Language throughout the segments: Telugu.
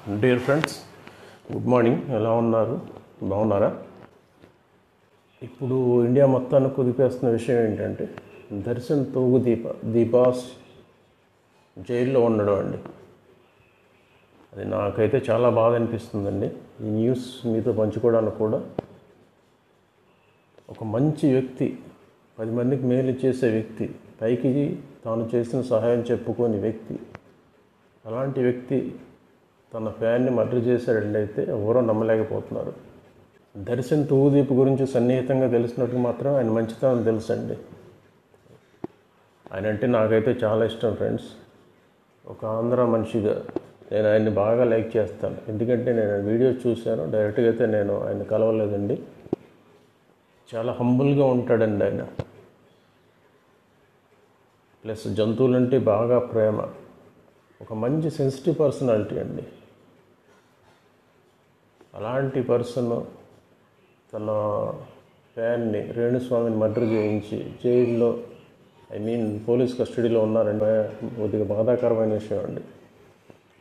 Dear friends, good morning. ఎలా ఉన్నారు? బాగున్నారా? ఇప్పుడు ఇండియా మొత్తాన్ని కుదిపేస్తున్న విషయం ఏంటంటే దర్శన్ దీపాస్ జైల్లో ఉండడం అండి. అది నాకైతే చాలా బాధ అనిపిస్తుందండి. ఈ న్యూస్ మీతో పంచుకోవడానికి కూడా. ఒక మంచి వ్యక్తి, 10 మందికి మేలు చేసే వ్యక్తి, పైకి తాను చేసిన సహాయం చెప్పుకోని వ్యక్తి, అలాంటి వ్యక్తి తన ఫ్యాన్ని మర్డర్ చేశాడండి. అయితే ఎవరో నమ్మలేకపోతున్నారు. దర్శన్ తూగుదీప్ గురించి సన్నిహితంగా తెలిసినట్టు మాత్రం ఆయన మంచితనం తెలుసండి. ఆయన అంటే నాకైతే చాలా ఇష్టం ఫ్రెండ్స్. ఒక ఆంధ్ర మనిషిగా నేను ఆయన్ని బాగా లైక్ చేస్తాను. ఎందుకంటే నేను వీడియో చూశాను, డైరెక్ట్గా అయితే నేను ఆయన కలవలేదండి. చాలా హంబుల్గా ఉంటాడండి ఆయన. ప్లస్ జంతువులంటే బాగా ప్రేమ. ఒక మంచి సెన్సిటివ్ పర్సనాలిటీ అండి. అలాంటి పర్సన్ తన ఫ్యాన్ని రేణుస్వామిని మర్డర్ చేయించి జైల్లో పోలీస్ కస్టడీలో ఉన్నారండి. కొద్దిగా బాధాకరమైన విషయం అండి.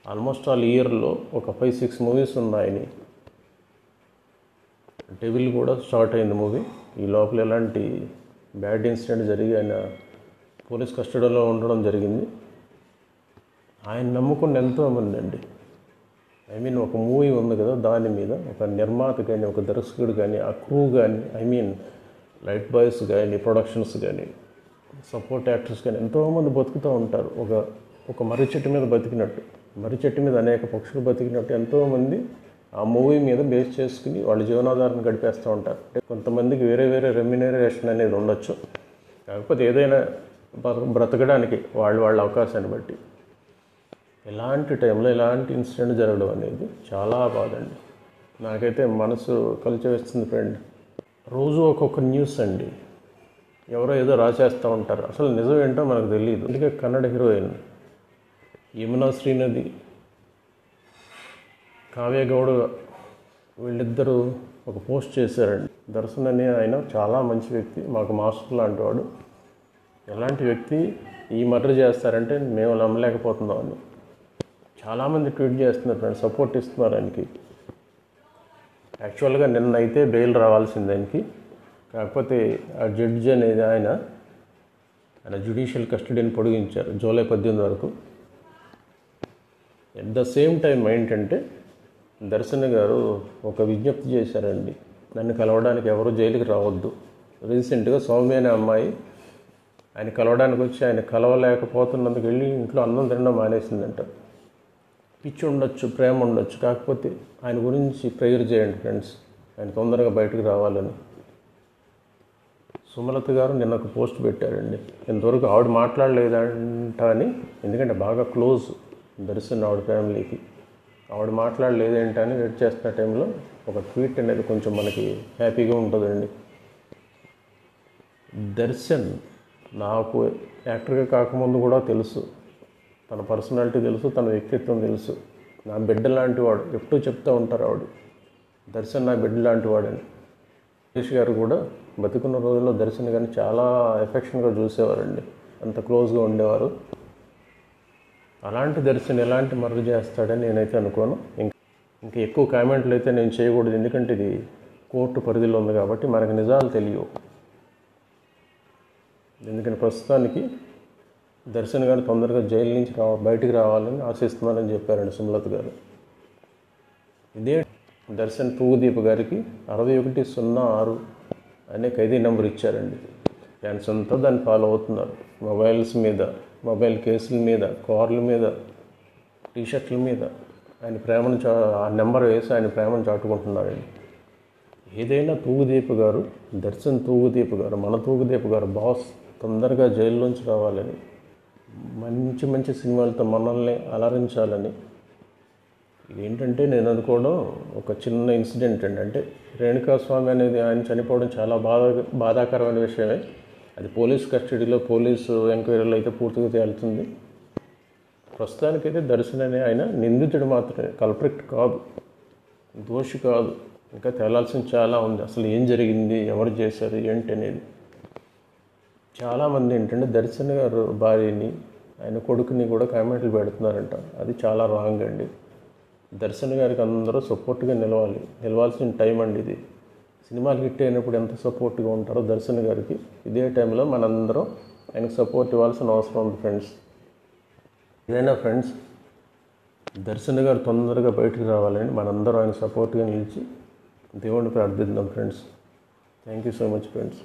ఆల్మోస్ట్ ఆల్ ఇయర్లో ఒక 5-6 మూవీస్ ఉన్నాయని. డెవిల్ కూడా స్టార్ట్ అయింది మూవీ. ఈ లోపల ఎలాంటి బ్యాడ్ ఇన్సిడెంట్ జరిగి ఆయన పోలీస్ కస్టడీలో ఉండడం జరిగింది. ఆయన నమ్ముకున్న ఎంతోమంది అండి. ఒక మూవీ ఉంది కదా, దాని మీద ఒక నిర్మాత కానీ, ఒక దర్శకుడు కానీ, ఆ క్రూ కానీ, లైట్ బాయ్స్ కానీ, ప్రొడక్షన్స్ కానీ, సపోర్ట్ యాక్టర్స్ కానీ ఎంతోమంది బతుకుతూ ఉంటారు. ఒక మర్రి చెట్టు మీద బతికినట్టు, మర్రి చెట్టు మీద అనేక పక్షులు బతికినట్టు ఎంతోమంది ఆ మూవీ మీద బేస్ చేసుకుని వాళ్ళ జీవనాధారాన్ని గడిపేస్తూ ఉంటారు. కొంతమందికి వేరే వేరే రెమ్యునరేషన్ అనేది ఉండొచ్చు. కాకపోతే ఏదైనా బ్రతకడానికి వాళ్ళ అవకాశాన్ని బట్టి. ఇలాంటి టైంలో ఇలాంటి ఇన్సిడెంట్ జరగడం అనేది చాలా బాధండి. నాకైతే మనసు కలిచివేస్తుంది ఫ్రెండ్. రోజు ఒక్కొక్క న్యూస్ అండి. ఎవరో ఏదో రాసేస్తూ ఉంటారు. అసలు నిజం ఏంటో మనకు తెలియదు. అందుకే కన్నడ హీరోయిన్ యమునా శ్రీనది, కావ్య గౌడ వీళ్ళిద్దరూ ఒక పోస్ట్ చేశారండి. దర్శన్ అనే ఆయన చాలా మంచి వ్యక్తి, మాకు మాస్టర్ లాంటి వాడు. ఎలాంటి వ్యక్తి ఈ మర్డర్ చేస్తారంటే మేము నమ్మలేకపోతున్నామని చాలామంది ట్వీట్ చేస్తున్నారు ఫ్రెండ్స్, సపోర్ట్ ఇస్తున్నారు ఆయనకి. యాక్చువల్గా నిన్నైతే బెయిల్ రావాల్సింది ఆయనకి. కాకపోతే ఆ జడ్జి అనేది ఆయన జ్యుడిషియల్ కస్టడీని పొడిగించారు జూలై 18 వరకు. ఎట్ ద సేమ్ టైం ఏంటంటే దర్శన్ గారు ఒక విజ్ఞప్తి చేశారండి, నన్ను కలవడానికి ఎవరు జైలుకి రావద్దు. రీసెంట్గా సౌమ్య అనే అమ్మాయి ఆయన కలవడానికి వచ్చి ఆయన కలవలేకపోతున్నందుకు వెళ్ళి ఇంట్లో అన్నం తినడం మానేసిందంట. పిచ్చి ఉండొచ్చు, ప్రేమ ఉండొచ్చు, కాకపోతే ఆయన గురించి ప్రేయర్ చేయండి ఫ్రెండ్స్, ఆయన తొందరగా బయటకు రావాలని. సుమలత గారు నిన్న ఒక పోస్ట్ పెట్టారండి. ఇంతవరకు ఆవిడ మాట్లాడలేదంట అని, ఎందుకంటే బాగా క్లోజ్ దర్శన్ ఆవిడ ఫ్యామిలీకి. ఆవిడ మాట్లాడలేదేంటని వెయిట్ చేస్తున్న టైంలో ఒక ట్వీట్ అనేది కొంచెం మనకి హ్యాపీగా ఉంటుందండి. దర్శన్ నాకు యాక్టర్గా కాకముందు కూడా తెలుసు, తన పర్సనాలిటీ తెలుసు, తన వ్యక్తిత్వం తెలుసు. నా బిడ్డ లాంటి వాడు, ఎప్పుడూ చెప్తూ ఉంటారు ఆవిడ, దర్శన్ నా బిడ్డ లాంటి వాడని. సురేష్ గారు కూడా బతుకున్న రోజుల్లో దర్శన్ గారిని చాలా ఎఫెక్షన్గా చూసేవారండి, అంత క్లోజ్గా ఉండేవారు. అలాంటి దర్శన్ ఎలాంటి మర్డర్ చేస్తాడని నేనైతే అనుకోను. ఇంకా ఎక్కువ కామెంట్లు అయితే నేను చేయకూడదు, ఎందుకంటే ఇది కోర్టు పరిధిలో ఉంది కాబట్టి మనకు నిజాలు తెలియవు. ఎందుకంటే ప్రస్తుతానికి దర్శన్ గారు తొందరగా జైలు నుంచి బయటికి రావాలని ఆశిస్తున్నానని చెప్పారండి సుమలత గారు. ఇదే దర్శన్ తూగుదీప్ గారికి 6106 అనే ఖైదీ నెంబర్ ఇచ్చారండి. ఫ్యాన్స్ అంతా దాన్ని ఫాలో అవుతున్నారు. మొబైల్స్ మీద, మొబైల్ కేసుల మీద, కార్ల మీద, టీషర్ట్ల మీద ఆయన ప్రేమను ఆ నెంబర్ వేసి ఆయన ప్రేమను చాటుకుంటున్నారండి. ఏదైనా తూగుదీప్ గారు, దర్శన్ తూగుదీప్ గారు, మన తూగుదీప్ గారు బాస్ తొందరగా జైల్లోంచి రావాలని, మంచి మంచి సినిమాలతో మనల్ని అలరించాలని. ఏంటంటే నేను అనుకోవడం ఒక చిన్న ఇన్సిడెంట్ అండి. అంటే రేణుకాస్వామి అనేది ఆయన చనిపోవడం చాలా బాధాకరమైన విషయమే. అది పోలీస్ కస్టడీలో, పోలీసు ఎంక్వైరీలో అయితే పూర్తిగా తేలుతుంది. ప్రస్తుతానికైతే దర్శన్ అనే ఆయన నిందితుడు మాత్రమే, కల్ప్రిక్ట్ కాదు, దోషి కాదు. ఇంకా తేలాల్సింది చాలా ఉంది. అసలు ఏం జరిగింది, ఎవరు చేశారు, ఏంటి అనేది. చాలామంది ఏంటంటే దర్శన్ గారు భార్యని, ఆయన కొడుకుని కూడా కామెంట్లు పెడుతున్నారంట. అది చాలా రాంగ్ అండి. దర్శన్ గారికి అందరూ సపోర్ట్గా నిలవాల్సిన టైం అండి ఇది. సినిమాలు హిట్ అయినప్పుడు ఎంత సపోర్ట్గా ఉంటారో దర్శన్ గారికి ఇదే టైంలో మనందరం ఆయనకు సపోర్ట్ ఇవ్వాల్సిన అవసరం ఉంది ఫ్రెండ్స్. ఏదైనా ఫ్రెండ్స్, దర్శన్ గారు తొందరగా బయటకు రావాలని మనందరం ఆయన సపోర్ట్గా నిలిచి దేవుడిని ప్రార్థిద్దాం friends. Thank you so much friends.